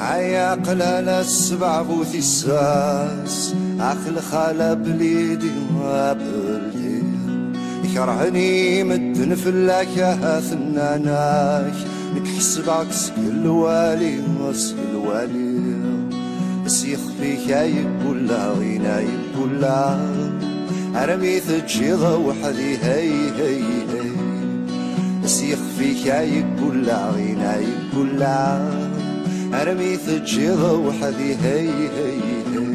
عيا قلال السبع بوثي الساس أخل خالة بليدي وبلدي يكرهني مدن فلاك يا ثناناك نكحسب عكس كل والي وسكل والي بس يخفيك يا يقول لا وينا يقول لا أرمي تجيضة وحدي هي هي هي بس يخفيك يا يقول لا وينا يقول لا أرمي تجيضة وحدي هي هي هي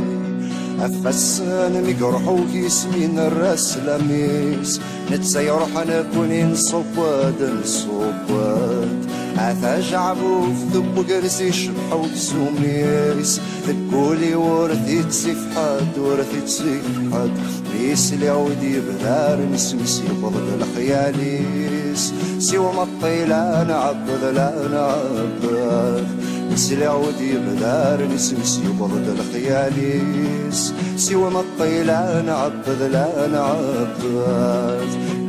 أفسن ميقرحو كيسمين الراس لميس نتسير حنكوني نصوباد نصوباد عثا جعبو في ذبو قرسي شبحو تسوميس ذكولي ورثي تسيف حد ورثي تسيف حد ميس اللي عودي بذار نسمسي بضل الخياليس سوى مطي لا نعبد لا نعبد ميس اللي عودي بذار نسمسي بضل الخياليس سوى مطي لا نعبد لا نعبد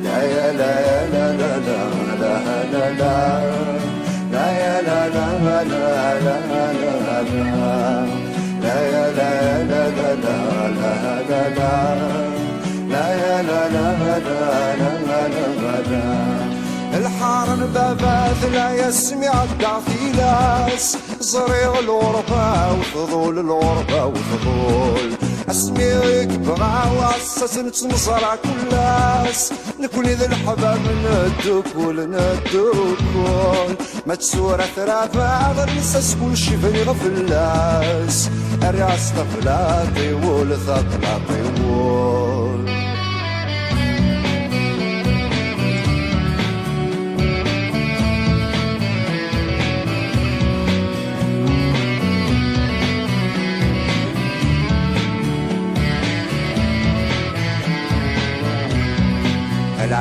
لا يا لا يا لا لا لا لا لا لا لا يا لا لا لا لا لا لا لا يا لا لا لا لا لا لا لا يا لا لا لا لا لا الحارن بابات لا يسمع الدعفيلاس زريغ الغربة وفضول الغربة وفضول اسميك بغا وعساس نتمصرع كلاس نكون ذا الحباب ندوكول ندوكول ما تسورة ثلاثة غير نساس كل شي فني غفلاس الرعاس طفلا طيول ثقلا طيول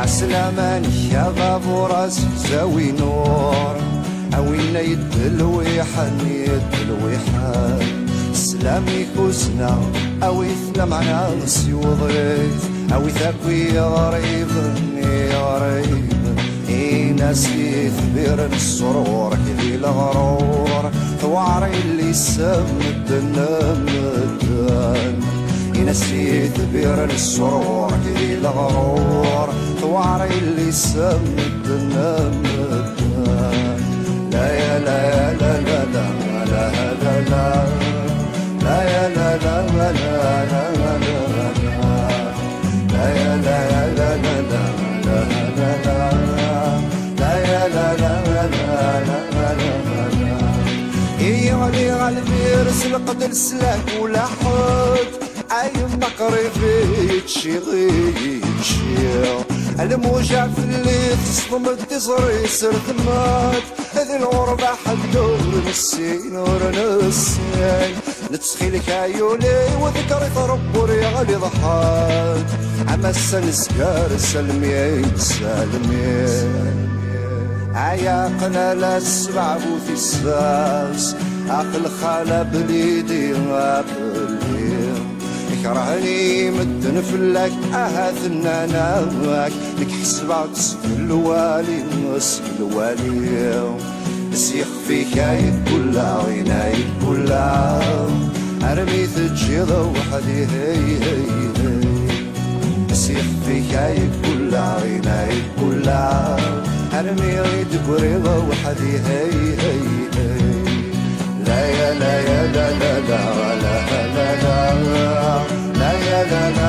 العسلامة يا غابوراس زاوي نور أوينا يدلويحن يدلويحن سلامي كوزنا أوي ثلا معنا نسيوضيت أوي ثاكوي غريب غريب ناس يثبر السرور كذي الغرور ثواري اللي سمدن مدن نسيت بير السرور كذي الغرور ثواري اللي سمد النمد لا يا لا يا لا لا لا لا لا لا لا يا لا لا لا لا لا لا يا لا يا لا لا لا لا لا لا يا لا لا لا لا لا لا يغلي غالبي رسل قتل سلاك ولا حد عايم مقرفي تشيغي تشيغ الموجع في اللي تصدم الدزري سرثمات هذي الغربة حدور نسين ورنسين نتسخيل كايولي وذكري ثربور يغلي ضحات عما السنسكار سلمين سلمين عياقنا للسبع بوثي الساس عقل خالة بليدي غابلي يكرهني مدن فلاك أهثنا ناك لك حسب عكس الوالي وسك الوالي بس يخفيك يقول لا وينا يقول لا أرمي تجيضة وحدي هي هي هي بس يخفيك يقول لا وينا يقول لا أرمي غيد قريضة وحدي هي هي هي لا يا لا يا لا لا لا لا لا لا لا يا لا لا